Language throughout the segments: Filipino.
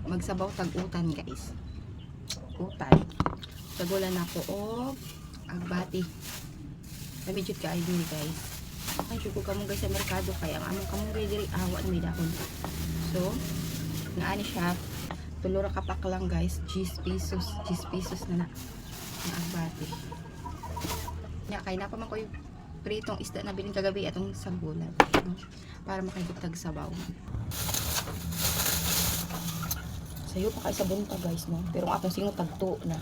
magsabaw tag-utan guys. Utan. Tagulan ako og agbati. Sabi jud ka ID guys. Ay jud ko kamong guys sa merkado kay ang among kamong diri awa na may dahon. So, naani siya. Tulura kapak lang guys, 10 pesos. 10 pesos na ang agbati. Nya kay napa man ko yung pritong isda na bilin kagabi atong sagulan. Para makahigop sabaw. Sayo pa kay sa bunta guys no. Pero ang atong singot tagto na.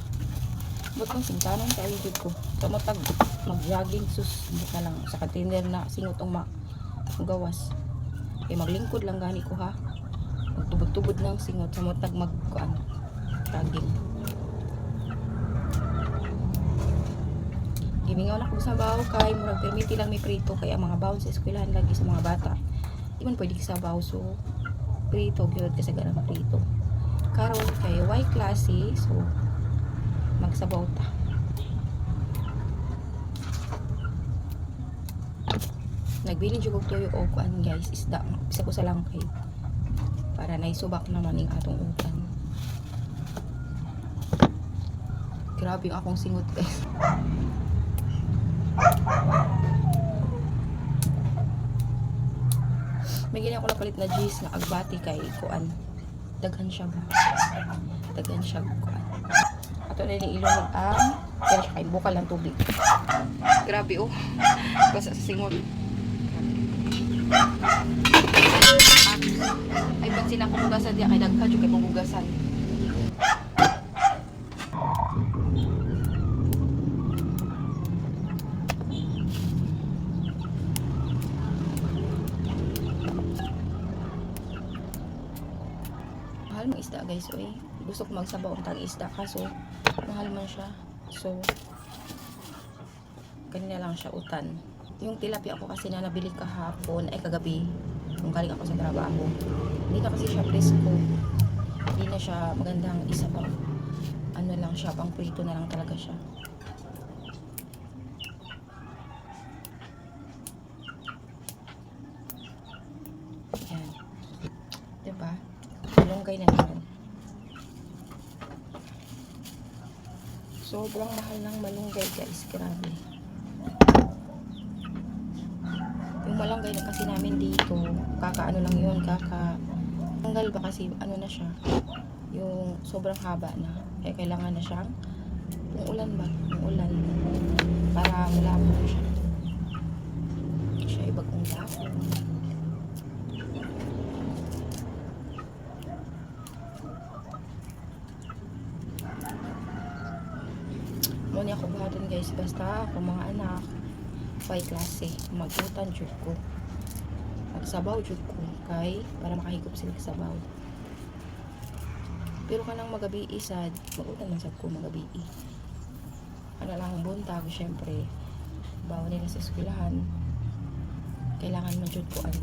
But ang singkanon sa aligid ko. Kamo tag mag-jogging sus buka lang sa container na singot ang gawas. Kay maglingkod lang gani ko ha. Magtubod-tubod ng singot sa motag magkuan. Jogging. Gimingaw na ko sa bawo kay murag permiti lang may prito kay ang mga bawon sa eskwelahan lagi sa mga bata. Di man pwede sa bawo so prito gyud kasi ganang prito. Karon kay Y klase so magsabaw ta. Nagbili jud og tuyo og kuan guys isda isa ko sa langkay para naisubak naman ning atong utan. Grabe ang akong singot guys. May gini ako napalit na cheese na agbati kay kuan. Daghan siya ba? Daghan siya kuan. Ato na ni ilong ang kaya siya kay bukal ng tubig. Grabe oh. Basta sa singot. Ay pag sila kong hugasan diya kay daghan jud kay kong hugasan. Mahal mang isda guys oy. Gusto ko magsabaw ang tag isda kaso mahal man siya. So kanina lang siya utan. Yung tilapia ako kasi na nabili kahapon ay kagabi nung galing ako sa trabaho. Hindi na kasi siya presko. Hindi na siya magandang isa pang ano lang siya, pang prito na lang talaga siya. Yan. Diba? Malunggay na naman. Sobrang mahal ng malunggay guys. Grabe. Yung malunggay na kasi namin dito, kakaano lang yun, tanggal ba kasi ano na siya, yung sobrang haba na. Kaya kailangan na siyang ulan ba? Ulan. Para mulamo na siya. Siya ibagong dahon. Muna ako buhaton guys, basta ako mga anak Y klase, mag-utan jud ko. Magsabaw jud ko kay para makahigop sila sa sabaw. Pero kanang magabi sad, mag-utan man sad ko magabi. Ano lang buntag syempre. Bawa nila sa eskwelahan. Kailangan man jud ko ano.